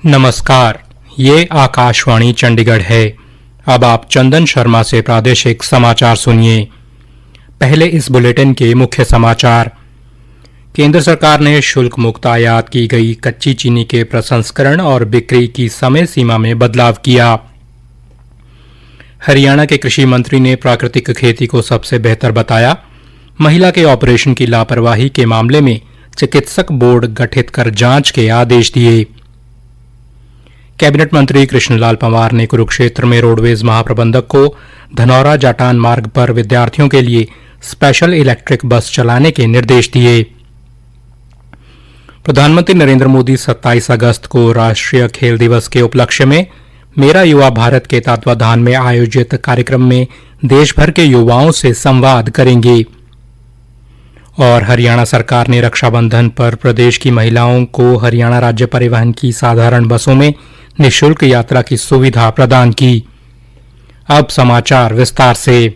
नमस्कार, ये आकाशवाणी चंडीगढ़ है। अब आप चंदन शर्मा से प्रादेशिक समाचार सुनिए। पहले इस बुलेटिन के मुख्य समाचार। केंद्र सरकार ने शुल्क मुक्त आयात की गई कच्ची चीनी के प्रसंस्करण और बिक्री की समय सीमा में बदलाव किया। हरियाणा के कृषि मंत्री ने प्राकृतिक खेती को सबसे बेहतर बताया। महिला के ऑपरेशन की लापरवाही के मामले में चिकित्सक बोर्ड गठित कर जांच के आदेश दिए। कैबिनेट मंत्री कृष्णलाल पंवार ने कुरुक्षेत्र में रोडवेज महाप्रबंधक को धनौरा जाटान मार्ग पर विद्यार्थियों के लिए स्पेशल इलेक्ट्रिक बस चलाने के निर्देश दिए। प्रधानमंत्री नरेंद्र मोदी 27 अगस्त को राष्ट्रीय खेल दिवस के उपलक्ष्य में मेरा युवा भारत के तत्वाधान में आयोजित कार्यक्रम में देश भर के युवाओं से संवाद करेंगे। और हरियाणा सरकार ने रक्षाबंधन पर प्रदेश की महिलाओं को हरियाणा राज्य परिवहन की साधारण बसों में निःशुल्क यात्रा की सुविधा प्रदान की। अब समाचार विस्तार से।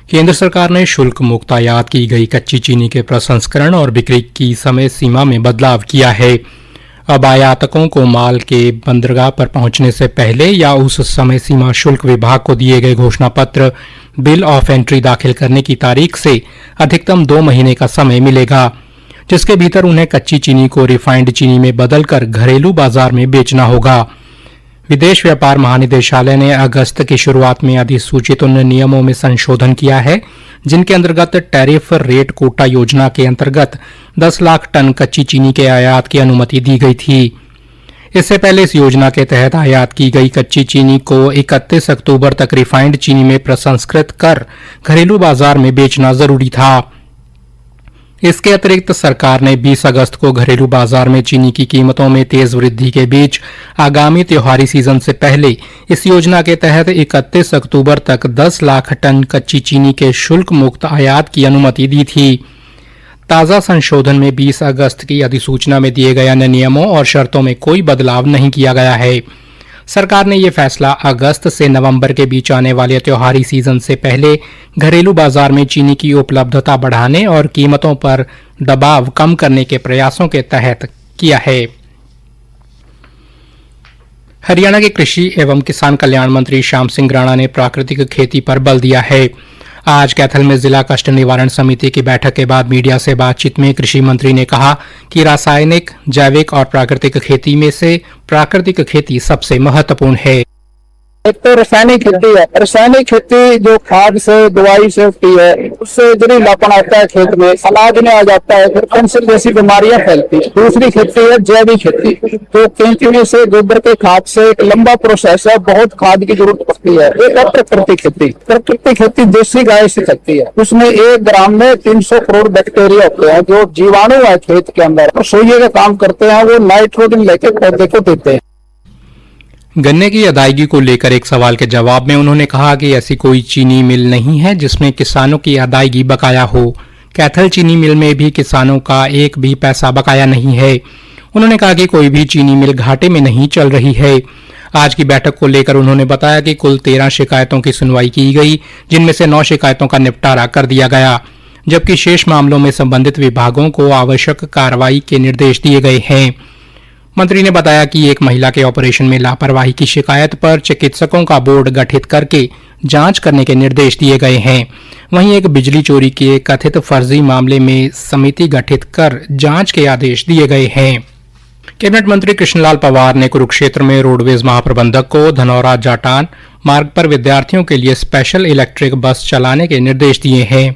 केंद्र सरकार ने शुल्क मुक्त आयात की गई कच्ची चीनी के प्रसंस्करण और बिक्री की समय सीमा में बदलाव किया है। अब आयातकों को माल के बंदरगाह पर पहुंचने से पहले या उस समय सीमा शुल्क विभाग को दिए गए घोषणा पत्र बिल ऑफ एंट्री दाखिल करने की तारीख से अधिकतम 2 महीने का समय मिलेगा, जिसके भीतर उन्हें कच्ची चीनी को रिफाइंड चीनी में बदलकर घरेलू बाजार में बेचना होगा। विदेश व्यापार महानिदेशालय ने अगस्त की शुरुआत में अधिसूचित उन नियमों में संशोधन किया है जिनके अंतर्गत टैरिफ रेट कोटा योजना के अंतर्गत 10 लाख टन कच्ची चीनी के आयात की अनुमति दी गई थी। इससे पहले इस योजना के तहत आयात की गई कच्ची चीनी को 31 अक्टूबर तक रिफाइंड चीनी में प्रसंस्कृत कर घरेलू बाजार में बेचना जरूरी था। इसके अतिरिक्त सरकार ने 20 अगस्त को घरेलू बाजार में चीनी की कीमतों में तेज वृद्धि के बीच आगामी त्योहारी सीजन से पहले इस योजना के तहत 31 अक्टूबर तक 10 लाख टन कच्ची चीनी के शुल्क मुक्त आयात की अनुमति दी थी। ताजा संशोधन में 20 अगस्त की अधिसूचना में दिए गए अन्य नियमों और शर्तों में कोई बदलाव नहीं किया गया है। सरकार ने यह फैसला अगस्त से नवंबर के बीच आने वाले त्योहारी सीजन से पहले घरेलू बाजार में चीनी की उपलब्धता बढ़ाने और कीमतों पर दबाव कम करने के प्रयासों के तहत किया है। हरियाणा के कृषि एवं किसान कल्याण मंत्री श्याम सिंह राणा ने प्राकृतिक खेती पर बल दिया है। आज कैथल में जिला कष्ट निवारण समिति की बैठक के बाद मीडिया से बातचीत में कृषि मंत्री ने कहा कि रासायनिक, जैविक और प्राकृतिक खेती में से प्राकृतिक खेती सबसे महत्वपूर्ण है। एक तो रासायनिक खेती है। रासायनिक खेती जो खाद से, दवाई से होती है, उससे जहरीलापन आता है खेत में, अनाज में आ जाता है, फिर कैंसर जैसी बीमारियां फैलती है। दूसरी खेती है जैविक खेती, तो केंचुए से, गोबर के खाद से एक लंबा प्रोसेस है, बहुत खाद की जरूरत पड़ती है। एक है प्राकृतिक खेती। प्राकृतिक खेती देसी गाय से चलती है, उसमें 1 ग्राम में 300 करोड़ बैक्टीरिया होते हैं जो जीवाणु है खेत के अंदर रसोई का काम करते हैं, वो नाइट्रोजन लेके पौधे को देते हैं। गन्ने की अदायगी को लेकर एक सवाल के जवाब में उन्होंने कहा कि ऐसी कोई चीनी मिल नहीं है जिसमें किसानों की अदायगी बकाया हो। कैथल चीनी मिल में भी किसानों का एक भी पैसा बकाया नहीं है। उन्होंने कहा कि कोई भी चीनी मिल घाटे में नहीं चल रही है। आज की बैठक को लेकर उन्होंने बताया कि कुल 13 शिकायतों की सुनवाई की गई, जिनमें से 9 शिकायतों का निपटारा कर दिया गया, जबकि शेष मामलों में संबंधित विभागों को आवश्यक कार्रवाई के निर्देश दिए गए हैं। मंत्री ने बताया कि एक महिला के ऑपरेशन में लापरवाही की शिकायत पर चिकित्सकों का बोर्ड गठित करके जांच करने के निर्देश दिए गए हैं। वहीं एक बिजली चोरी के कथित फर्जी मामले में समिति गठित कर जांच के आदेश दिए गए हैं। कैबिनेट मंत्री कृष्णलाल पंवार ने कुरुक्षेत्र में रोडवेज महाप्रबंधक को धनौरा जाटान मार्ग पर विद्यार्थियों के लिए स्पेशल इलेक्ट्रिक बस चलाने के निर्देश दिए हैं।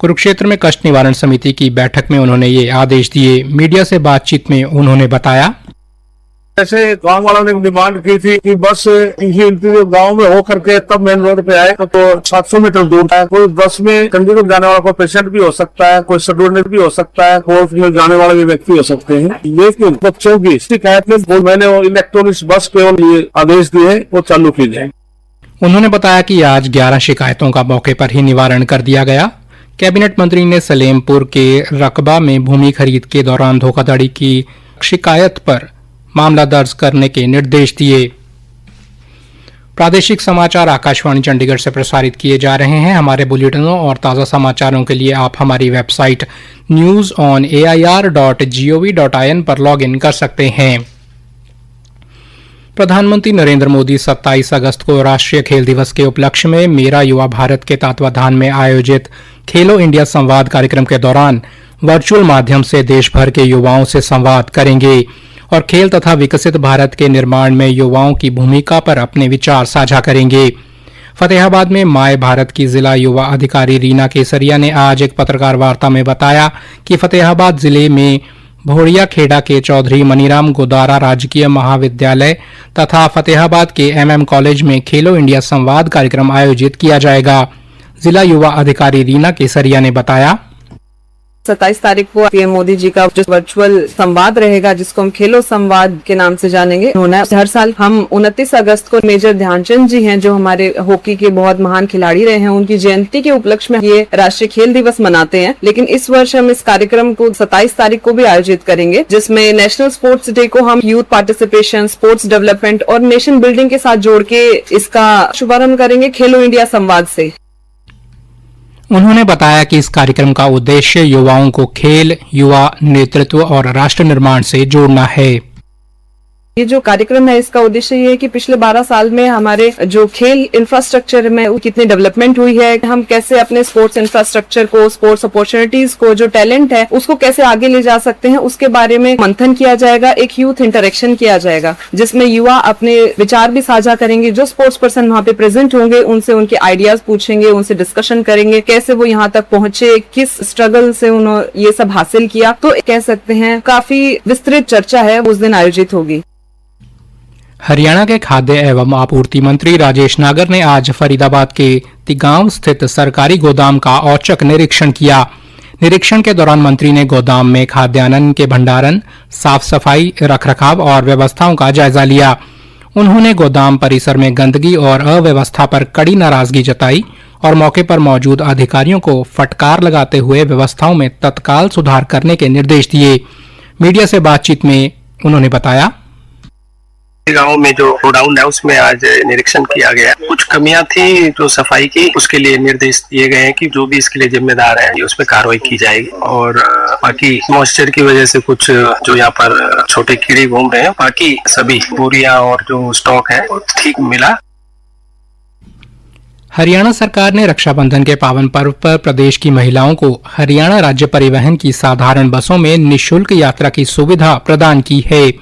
कुरुक्षेत्र में कष्ट निवारण समिति की बैठक में उन्होंने ये आदेश दिए। मीडिया से बातचीत में उन्होंने बताया, जैसे गांव वालों ने डिमांड की थी कि बस गांव में हो करके तब मेन रोड पे आए, तो 700 मीटर दूर है। कोई बस में चंडीगढ़ जाने वाला कोई पेशेंट भी हो सकता है, कोई स्टूडेंट भी हो सकता है, कोर्ट में जाने वाले भी व्यक्ति हो सकते हैं। लेकिन बच्चों की शिकायत में मैंने इलेक्ट्रॉनिक बस केवल ये आदेश दिए वो चालू की जाए। उन्होंने बताया कि आज 11 शिकायतों का मौके पर ही निवारण कर दिया गया। कैबिनेट मंत्री ने सलेमपुर के रकबा में भूमि खरीद के दौरान धोखाधड़ी की शिकायत पर मामला दर्ज करने के निर्देश दिए। प्रादेशिक समाचार आकाशवाणी चंडीगढ़ से प्रसारित किए जा रहे हैं। हमारे बुलेटिनों और ताज़ा समाचारों के लिए आप हमारी वेबसाइट news.air.gov.in पर लॉगिन कर सकते हैं। प्रधानमंत्री नरेंद्र मोदी 27 अगस्त को राष्ट्रीय खेल दिवस के उपलक्ष्य में मेरा युवा भारत के तत्वाधान में आयोजित खेलो इंडिया संवाद कार्यक्रम के दौरान वर्चुअल माध्यम से देश भर के युवाओं से संवाद करेंगे और खेल तथा विकसित भारत के निर्माण में युवाओं की भूमिका पर अपने विचार साझा करेंगे। फतेहाबाद में माय भारत की जिला युवा अधिकारी रीना केसरिया ने आज एक पत्रकार वार्ता में बताया कि फतेहाबाद जिले में भोड़िया खेड़ा के चौधरी मनीराम गोदारा राजकीय महाविद्यालय तथा फतेहाबाद के एमएम कॉलेज में खेलो इंडिया संवाद कार्यक्रम आयोजित किया जाएगा। जिला युवा अधिकारी रीना केसरिया ने बताया, 27 तारीख को पीएम मोदी जी का जो वर्चुअल संवाद रहेगा, जिसको हम खेलो संवाद के नाम से जानेंगे, होना है। हर साल हम 29 अगस्त को मेजर ध्यानचंद जी हैं, जो हमारे हॉकी के बहुत महान खिलाड़ी रहे हैं, उनकी जयंती के उपलक्ष्य में ये राष्ट्रीय खेल दिवस मनाते हैं। लेकिन इस वर्ष हम इस कार्यक्रम को 27 तारीख को भी आयोजित करेंगे, जिसमें नेशनल स्पोर्ट्स डे को हम यूथ पार्टिसिपेशन, स्पोर्ट्स डेवलपमेंट और नेशन बिल्डिंग के साथ जोड़ के इसका शुभारंभ करेंगे खेलो इंडिया संवाद से। उन्होंने बताया कि इस कार्यक्रम का उद्देश्य युवाओं को खेल, युवा नेतृत्व और राष्ट्र निर्माण से जोड़ना है। ये जो कार्यक्रम है, इसका उद्देश्य ये है कि पिछले 12 साल में हमारे जो खेल इंफ्रास्ट्रक्चर में कितनी डेवलपमेंट हुई है, हम कैसे अपने स्पोर्ट्स इंफ्रास्ट्रक्चर को, स्पोर्ट्स अपॉर्चुनिटीज को, जो टैलेंट है उसको कैसे आगे ले जा सकते हैं, उसके बारे में मंथन किया जाएगा। एक यूथ इंटरेक्शन किया जाएगा, जिसमें युवा अपने विचार भी साझा करेंगे। जो स्पोर्ट्स पर्सन वहाँ पे प्रेजेंट होंगे, उनसे उनके आइडियाज पूछेंगे, उनसे डिस्कशन करेंगे, कैसे वो यहाँ तक पहुंचे, किस स्ट्रगल से उन्होंने ये सब हासिल किया। तो कह सकते हैं काफी विस्तृत चर्चा है, उस दिन आयोजित होगी। हरियाणा के खाद्य एवं आपूर्ति मंत्री राजेश नागर ने आज फरीदाबाद के तिगांव स्थित सरकारी गोदाम का औचक निरीक्षण किया। निरीक्षण के दौरान मंत्री ने गोदाम में खाद्यान्न के भंडारण, साफ सफाई, रखरखाव और व्यवस्थाओं का जायजा लिया। उन्होंने गोदाम परिसर में गंदगी और अव्यवस्था पर कड़ी नाराजगी जताई और मौके पर मौजूद अधिकारियों को फटकार लगाते हुए व्यवस्थाओं में तत्काल सुधार करने के निर्देश दिए। मीडिया से बातचीत में उन्होंने बताया, गांव में जो गोडाउन है उसमें आज निरीक्षण किया गया। कुछ कमियां थी जो सफाई की, उसके लिए निर्देश दिए गए हैं कि जो भी इसके लिए जिम्मेदार है उस पर कार्रवाई की जाएगी। और बाकी मॉइस्चर की वजह से कुछ जो यहाँ पर छोटे कीड़े घूम रहे हैं, बाकी सभी बोरियां और जो स्टॉक है वो ठीक मिला। हरियाणा सरकार ने रक्षाबंधन के पावन पर्व पर प्रदेश की महिलाओं को हरियाणा राज्य परिवहन की साधारण बसों में निःशुल्क यात्रा की सुविधा प्रदान की है।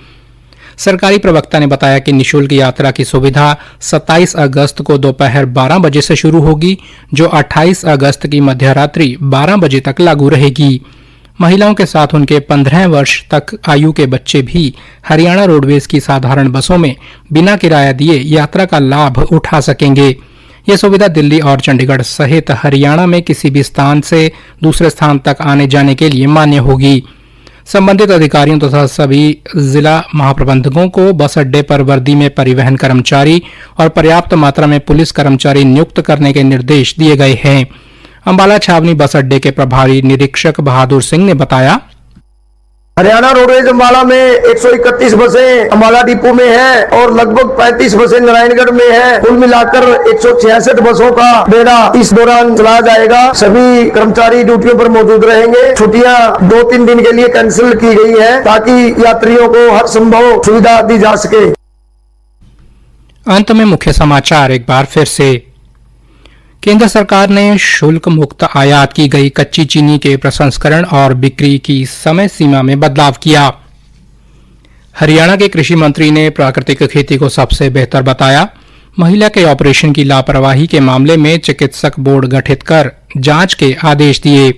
सरकारी प्रवक्ता ने बताया कि निःशुल्क यात्रा की सुविधा 27 अगस्त को दोपहर 12 बजे से शुरू होगी, जो 28 अगस्त की मध्यरात्रि 12 बजे तक लागू रहेगी। महिलाओं के साथ उनके 15 वर्ष तक आयु के बच्चे भी हरियाणा रोडवेज की साधारण बसों में बिना किराया दिए यात्रा का लाभ उठा सकेंगे। यह सुविधा दिल्ली और चंडीगढ़ सहित हरियाणा में किसी भी स्थान से दूसरे स्थान तक आने जाने के लिए मान्य होगी। संबंधित अधिकारियों तथा सभी जिला महाप्रबंधकों को बस अड्डे पर वर्दी में परिवहन कर्मचारी और पर्याप्त मात्रा में पुलिस कर्मचारी नियुक्त करने के निर्देश दिए गए हैं। अंबाला छावनी बस अड्डे के प्रभारी निरीक्षक बहादुर सिंह ने बताया, हरियाणा रोडवेज अम्बाला में 131 बसें अम्बाला डिपो में है और लगभग 35 बसें नारायणगढ़ में है। कुल मिलाकर 166 बसों का बेड़ा इस दौरान चलाया जाएगा। सभी कर्मचारी ड्यूटियों पर मौजूद रहेंगे। छुट्टियां 2-3 दिन के लिए कैंसिल की गई है ताकि यात्रियों को हर संभव सुविधा दी जा सके। अंत में मुख्य समाचार एक बार फिर से। केंद्र सरकार ने शुल्क मुक्त आयात की गई कच्ची चीनी के प्रसंस्करण और बिक्री की समय सीमा में बदलाव किया। हरियाणा के कृषि मंत्री ने प्राकृतिक खेती को सबसे बेहतर बताया। महिला के ऑपरेशन की लापरवाही के मामले में चिकित्सक बोर्ड गठित कर जांच के आदेश दिए।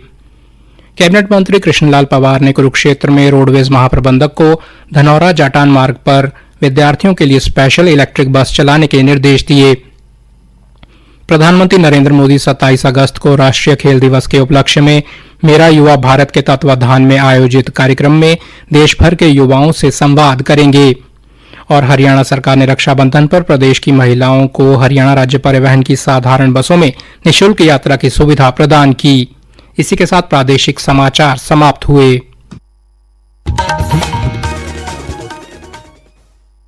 कैबिनेट मंत्री कृष्णलाल पवार ने कुरुक्षेत्र में रोडवेज महाप्रबंधक को धनौरा जाटान मार्ग पर विद्यार्थियों के लिए स्पेशल इलेक्ट्रिक बस चलाने के निर्देश दिए। प्रधानमंत्री नरेंद्र मोदी 27 अगस्त को राष्ट्रीय खेल दिवस के उपलक्ष्य में मेरा युवा भारत के तत्वाधान में आयोजित कार्यक्रम में देश भर के युवाओं से संवाद करेंगे। और हरियाणा सरकार ने रक्षाबंधन पर प्रदेश की महिलाओं को हरियाणा राज्य परिवहन की साधारण बसों में निःशुल्क यात्रा की सुविधा प्रदान की। इसी के साथ प्रादेशिक समाचार समाप्त हुए।